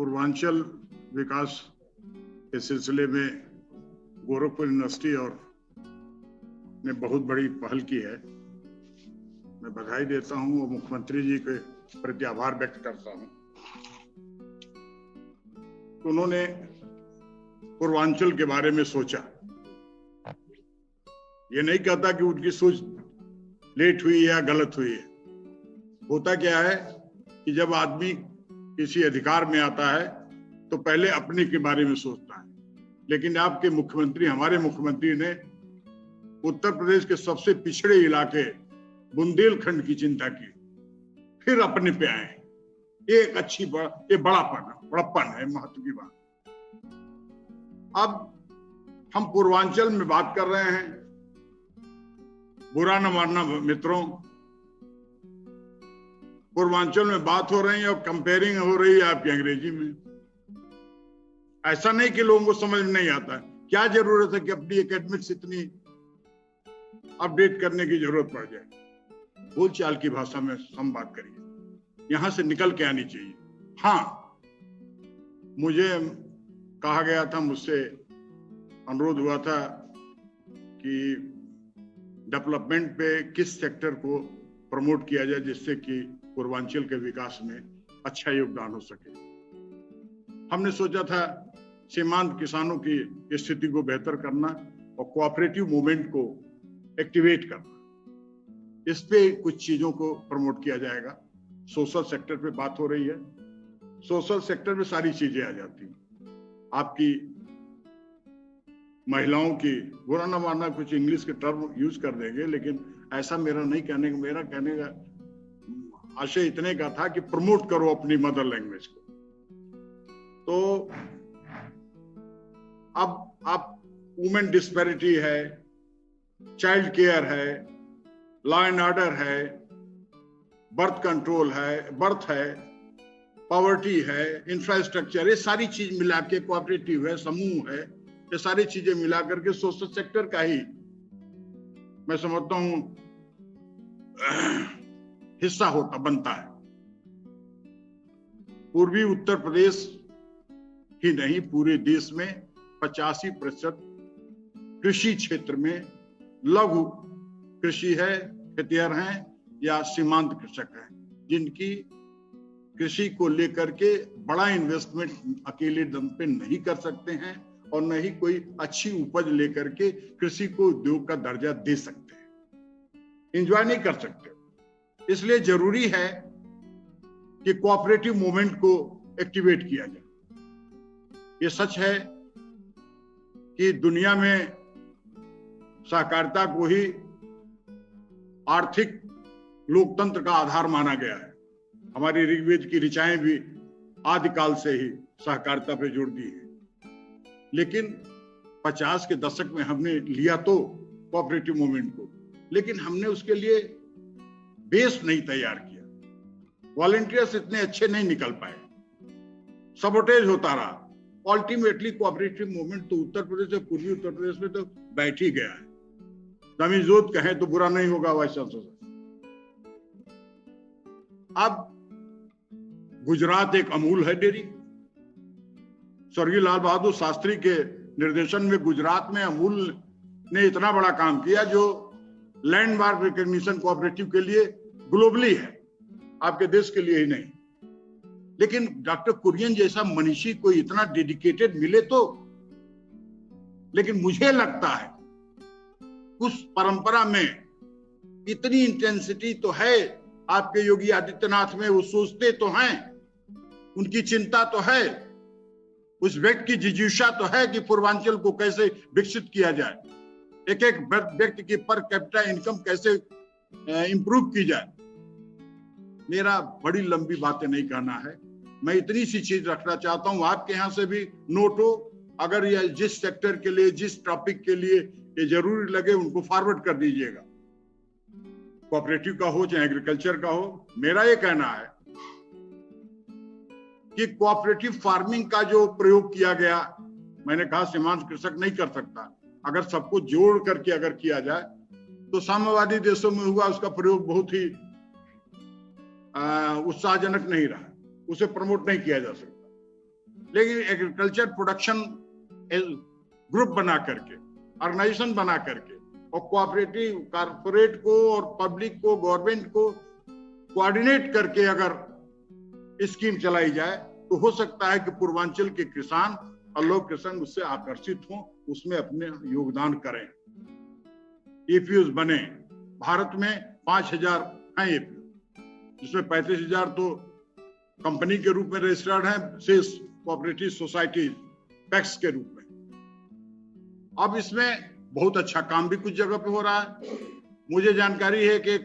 पूर्वांचल विकास के सिलसिले में गोरखपुर यूनिवर्सिटी और ने बहुत बड़ी पहल की है। मैं बधाई देता हूं और मुख्यमंत्री जी के प्रति आभार व्यक्त करता हूं। उन्होंने पूर्वांचल के बारे में सोचा। ये नहीं कहता कि उनकी सोच लेट हुई या गलत हुई है। होता क्या है कि जब आदमी किसी अधिकार में आता है तो पहले अपने के बारे में सोचता है, लेकिन आपके मुख्यमंत्री, हमारे मुख्यमंत्री ने उत्तर प्रदेश के सबसे पिछड़े इलाके बुंदेलखंड की चिंता की, फिर अपने पे आए। ये एक ये बड़प्पन है, महत्व की बात। अब हम पूर्वांचल में बात कर रहे हैं। बुरा न मानना मित्रों, पूर्वांचल में बात हो रही है और कंपेयरिंग हो रही है आपकी अंग्रेजी में। ऐसा नहीं कि लोगों को समझ में नहीं आता। क्या जरूरत है कि अपनी एकेडमिक्स इतनी अपडेट करने की जरूरत पड़ जाए? बोलचाल की भाषा में हम बात करिए, यहां से निकल के आनी चाहिए। हाँ, मुझे कहा गया था, मुझसे अनुरोध हुआ था कि डेवलपमेंट पे किस सेक्टर को प्रमोट किया जाए जिससे कि पूर्वांचल के विकास में अच्छा योगदान हो सके। हमने सोचा था सीमांत किसानों की स्थिति को बेहतर करना और कोऑपरेटिव मूवमेंट को एक्टिवेट करना। इस पे कुछ चीजों को प्रमोट किया जाएगा। सोशल सेक्टर पे बात हो रही है। सोशल सेक्टर में सारी चीजें आ जाती। आपकी महिलाओं की, बुरा ना मानना, कुछ इंग्लिश के टर्म यूज कर देंगे, लेकिन ऐसा मेरा नहीं कहने का, मेरा कहने का आशय इतने का था कि प्रमोट करो अपनी मदर लैंग्वेज को। तो अब आप वुमेन डिस्पैरिटी है, चाइल्ड केयर है, लॉ एंड ऑर्डर है, बर्थ कंट्रोल है, बर्थ है, पॉवर्टी है, इंफ्रास्ट्रक्चर, ये सारी चीज मिला के, कोऑपरेटिव है, समूह है, ये सारी चीजें मिला करके सोशल सेक्टर का ही मैं समझता हूं हिस्सा बनता है। पूर्वी उत्तर प्रदेश ही नहीं, पूरे देश में 85% कृषि क्षेत्र में लघु कृषि है, खेतिहर हैं या सीमांत कृषक हैं, जिनकी कृषि को लेकर के बड़ा इन्वेस्टमेंट अकेले दम पे नहीं कर सकते हैं और न ही कोई अच्छी उपज लेकर के कृषि को उद्योग का दर्जा दे सकते हैं, एंजॉय नहीं कर सकते। इसलिए जरूरी है कि कोऑपरेटिव मूवमेंट को एक्टिवेट किया जाए। ये सच है कि दुनिया में सहकारिता को ही आर्थिक लोकतंत्र का आधार माना गया है। हमारी ऋग्वेद की ऋचाएं भी आदिकाल से ही सहकारिता पे जोड़ दी है। लेकिन 50 के दशक में हमने लिया तो कोऑपरेटिव मूवमेंट को, लेकिन हमने उसके लिए बेस नहीं तैयार किया। वॉलंटियर्स इतने अच्छे नहीं निकल पाए, सबोटेज होता रहा। अल्टीमेटली कोऑपरेटिव मूवमेंट तो उत्तर प्रदेश और पूर्वी उत्तर प्रदेश में तो बैठ ही गया है। दमीजोत कहें तो बुरा नहीं होगा वाइस चांसलर। अब गुजरात एक अमूल है डेयरी। स्वर्गीय लाल बहादुर शास्त्री के निर्देशन में गुजरात में अमूल ने इतना बड़ा काम किया जो लैंडमार्क रिकॉग्निशन कोऑपरेटिव के लिए ग्लोबली है, आपके देश के लिए ही नहीं। लेकिन डॉक्टर कुरियन जैसा मनीषी कोई इतना डेडिकेटेड मिले तो। लेकिन मुझे लगता है उस परंपरा में इतनी इंटेंसिटी तो है आपके योगी आदित्यनाथ में। वो सोचते तो हैं, उनकी चिंता तो है, उस व्यक्ति की जिज्ञासा तो है कि पूर्वांचल को कैसे विकसित किया जाए, एक एक व्यक्ति की पर कैपिटा इनकम कैसे इंप्रूव की जाए। मेरा बड़ी लंबी बातें नहीं कहना है, मैं इतनी सी चीज रखना चाहता हूं। आपके यहां से भी नोट हो, अगर यह जिस सेक्टर के लिए, जिस टॉपिक के लिए ये जरूरी लगे, उनको फॉरवर्ड कर दीजिएगा। कोऑपरेटिव का हो चाहे एग्रीकल्चर का हो। मेरा ये कहना है कि कोऑपरेटिव फार्मिंग का जो प्रयोग किया गया, मैंने कहा सीमांत कृषक नहीं कर सकता, अगर सबको जोड़ करके अगर किया जाए तो साम्यवादी देशों में हुआ, उसका प्रयोग बहुत ही उत्साहजनक नहीं रहा, उसे प्रमोट नहीं किया जा सकता। लेकिन एग्रीकल्चर प्रोडक्शन ग्रुप बना करके, ऑर्गेनाइजेशन बना करके, और कोऑपरेटिव कारपोरेट को और पब्लिक को, गवर्नमेंट को कोऑर्डिनेट करके अगर स्कीम चलाई जाए तो हो सकता है कि पूर्वांचल के किसान और लोग किसान उससे आकर्षित हों, उसमें अपने योगदान करें, एपीओ बने। भारत में 5000 हैं एपीओ, जिसमें 35,000 तो कंपनी के रूप में रजिस्टर्ड हैं, शेष कोऑपरेटिव सोसाइटी पैक्स के रूप में। अब इसमें बहुत अच्छा काम भी कुछ जगह पे हो रहा है। मुझे जानकारी है कि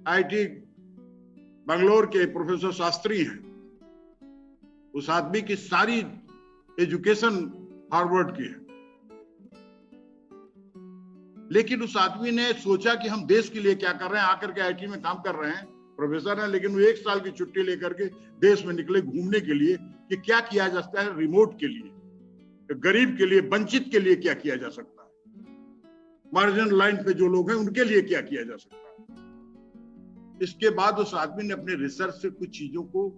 आईटी बेंगलोर के प्रोफेसर शास्त्री हैं, उस आदमी की सारी एजुकेशन हार्वर्ड की है, लेकिन उस आदमी ने सोचा कि हम देश के लिए क्या कर रहे हैं, आकर के आईटी में काम कर रहे हैं, प्रोफेसर हैं, लेकिन वो 1 साल की छुट्टी लेकर के देश में निकले घूमने के लिए कि क्या किया जा सकता है रिमोट के लिए, गरीब के लिए, वंचित के लिए क्या किया जा सकता है, मार्जिनल लाइन पे जो लोग हैं उनके लिए क्या किया जा सकता है। इसके बाद उस आदमी ने अपने रिसर्च से कुछ चीजों को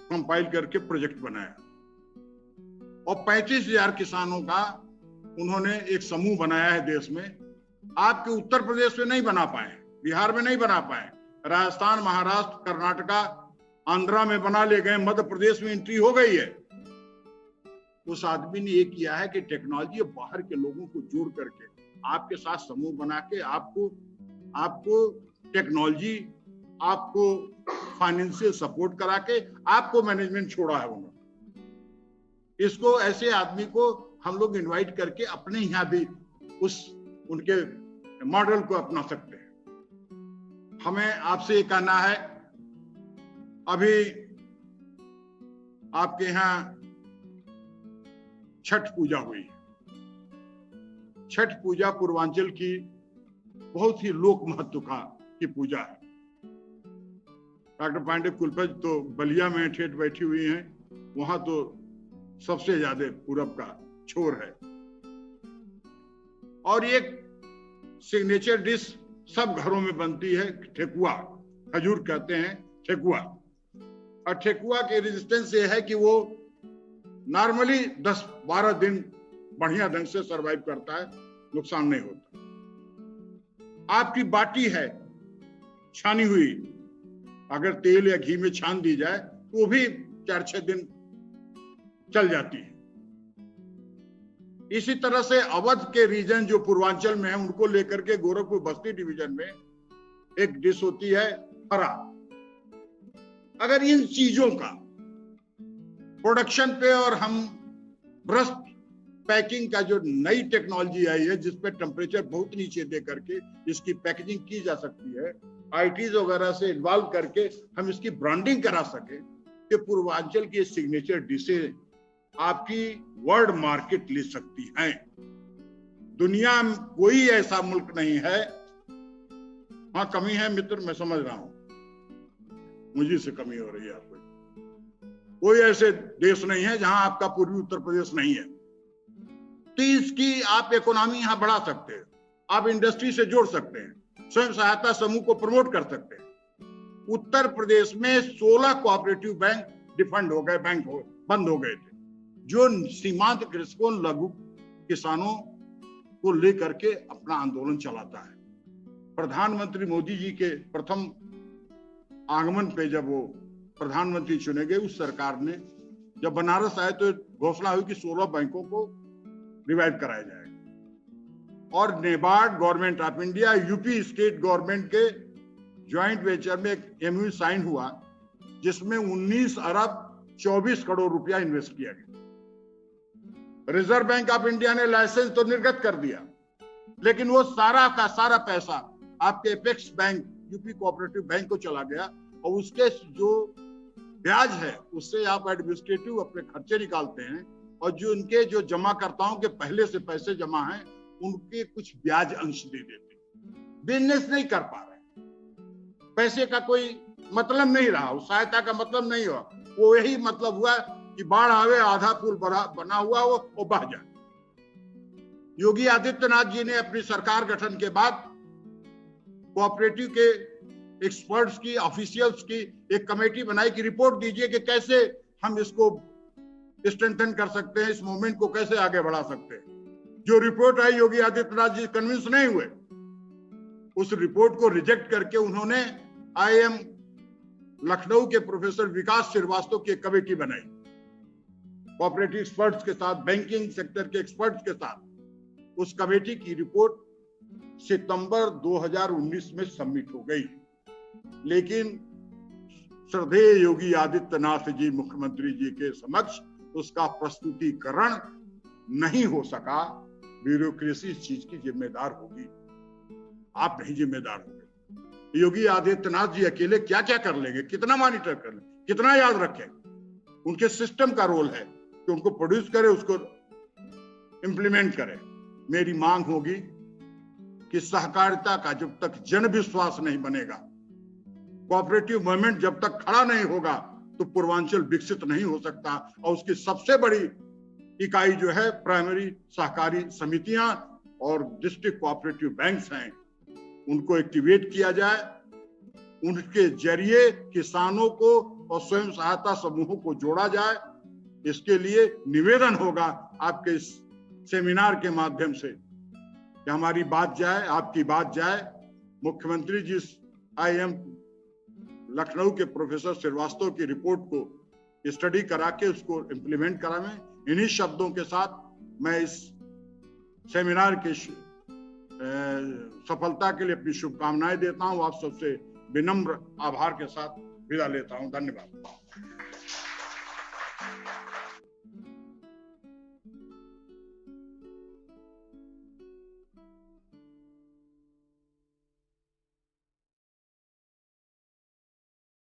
कंपाइल करके प्रोजेक्ट बनाया और 35,000 किसानों का उन्होंने एक समूह बनाया है देश में। आपके उत्तर प्रदेश में नहीं बना पाए, बिहार में नहीं बना पाए, राजस्थान, महाराष्ट्र, कर्नाटका, आंध्रा में बना ले गए, मध्य प्रदेश में एंट्री हो गई है। उस आदमी ने ये किया है कि टेक्नोलॉजी बाहर के लोगों को जोड़ करके आपके साथ समूह बना के आपको टेक्नोलॉजी, आपको फाइनेंशियल सपोर्ट करा के आपको मैनेजमेंट छोड़ा है उन्होंने। इसको, ऐसे आदमी को हम लोग इनवाइट करके अपने यहाँ भी उनके मॉडल को अपना सकते हैं। हमें आपसे ये कहना है, अभी आपके यहाँ छठ पूजा हुई। छठ पूजा पूर्वांचल की बहुत ही लोक महत्व की पूजा है। डॉक्टर पांडे कुलपति तो बलिया में ठेठ बैठी हुई हैं, वहां तो सबसे ज्यादा पूरब का छोर है। और एक सिग्नेचर डिश सब घरों में बनती है, ठेकुआ, खजूर कहते हैं ठेकुआ। और ठेकुआ के रेजिस्टेंस ये है कि वो नॉर्मली 10-12 दिन बढ़िया ढंग से सरवाइव करता है, नुकसान नहीं होता। आपकी बाटी है छानी हुई, अगर तेल या घी में छान दी जाए तो भी 4-6 दिन चल जाती है। इसी तरह से अवध के रीजन जो पूर्वांचल में है, उनको लेकर के गोरखपुर बस्ती डिवीजन में एक डिश होती है फरा। अगर इन चीजों का प्रोडक्शन पे और हम ब्रस्ट पैकिंग का जो नई टेक्नोलॉजी आई है, जिसपे टेम्परेचर बहुत नीचे दे करके इसकी पैकेजिंग की जा सकती है, आईटीज वगैरह से इन्वॉल्व करके हम इसकी ब्रांडिंग करा सके कि पूर्वांचल की सिग्नेचर डिशेज आपकी वर्ल्ड मार्केट ले सकती हैं। दुनिया में कोई ऐसा मुल्क नहीं है, हाँ कमी है मित्र, मैं समझ रहा हूं, मुझे से कमी हो रही है आपको। कोई ऐसे देश नहीं है जहां आपका पूर्वी उत्तर प्रदेश नहीं है। तो इसकी आप इकोनॉमी यहां बढ़ा सकते हैं, आप इंडस्ट्री से जोड़ सकते हैं, स्वयं सहायता समूह को प्रमोट कर सकते हैं। उत्तर प्रदेश में 16 कोऑपरेटिव बैंक डिफंड हो गए, बंद हो गए थे, जो सीमांत कृषकों, लघु किसानों को लेकर के अपना आंदोलन चलाता है। प्रधानमंत्री मोदी जी के प्रथम आगमन पे जब वो प्रधानमंत्री चुने गए, उस सरकार ने जब बनारस आए तो घोषणा हुई कि 16 बैंकों को रिवाइव कराया जाएगा। और NABARD, government of India, UP state government के ज्वाइंट वेंचर में एक एमओयू साइन हुआ, जिसमें 19 अरब 24 करोड़ रुपया इन्वेस्ट किया गया। रिजर्व बैंक ऑफ इंडिया ने लाइसेंस तो निर्गत कर दिया, लेकिन वो सारा का सारा पैसा आपके apex bank, UP cooperative bank को चला गया, और उसके जो ब्याज है उससे आप एडमिनिस्ट्रेटिव अपने खर्चे निकालते हैं, और जो उनके जो जमाकर्ताओं के पहले से पैसे जमा हैं उनके कुछ ब्याज अंश दे देते हैं। बिजनेस नहीं कर पा रहे, पैसे का कोई मतलब नहीं रहा, उस सहायता का मतलब नहीं हुआ, वो यही मतलब हुआ कि बाढ़ आवे, आधा पुल बना हुआ वो बह जाए। योगी आदित्यनाथ जी ने अपनी सरकार गठन के बाद कोऑपरेटिव के एक्सपर्ट्स की, ऑफिशियल्स की एक कमेटी बनाई कि रिपोर्ट दीजिए कि कैसे हम इसको स्ट्रेंथन कर सकते हैं, इस मूवमेंट को कैसे आगे बढ़ा सकते हैं। जो रिपोर्ट आई, योगी आदित्यनाथ जी कन्विंस नहीं हुए, उस रिपोर्ट को रिजेक्ट करके उन्होंने IIM लखनऊ के प्रोफेसर विकास श्रीवास्तव की एक कमेटी बनाई, कोऑपरेटिव एक्सपर्ट्स के साथ, बैंकिंग सेक्टर के एक्सपर्ट्स के साथ। उस कमेटी की रिपोर्ट सितंबर 2019 में सबमिट हो गई, लेकिन श्रद्धेय योगी आदित्यनाथ जी मुख्यमंत्री जी के समक्ष उसका प्रस्तुतिकरण नहीं हो सका। ब्यूरोक्रेसी इस चीज की जिम्मेदार होगी, आप नहीं जिम्मेदार होंगे। योगी आदित्यनाथ जी अकेले क्या क्या कर लेंगे, कितना मॉनिटर कर लेंगे, कितना याद रखें। उनके सिस्टम का रोल है कि उनको प्रोड्यूस करे, उसको इंप्लीमेंट करे। मेरी मांग होगी कि सहकारिता का जब तक जन विश्वास नहीं बनेगा, कोऑपरेटिव मूवमेंट जब तक खड़ा नहीं होगा, तो पूर्वांचल विकसित नहीं हो सकता। और उसकी सबसे बड़ी इकाई जो है प्राइमरी सहकारी समितियां और डिस्ट्रिक्ट कोऑपरेटिव बैंक्स हैं, उनको एक्टिवेट किया जाए। उनके जरिए किसानों को और स्वयं सहायता समूहों को जोड़ा जाए। इसके लिए निवेदन होगा आपके इस सेमिनार के माध्यम से कि हमारी बात जाए, आपकी बात जाए। मुख्यमंत्री जी IIM लखनऊ के प्रोफेसर श्रीवास्तव की रिपोर्ट को स्टडी करा के उसको इम्प्लीमेंट करावें। इन्हीं शब्दों के साथ मैं इस सेमिनार की सफलता के लिए अपनी शुभकामनाएं देता हूं। आप सबसे विनम्र आभार के साथ विदा लेता हूं। धन्यवाद।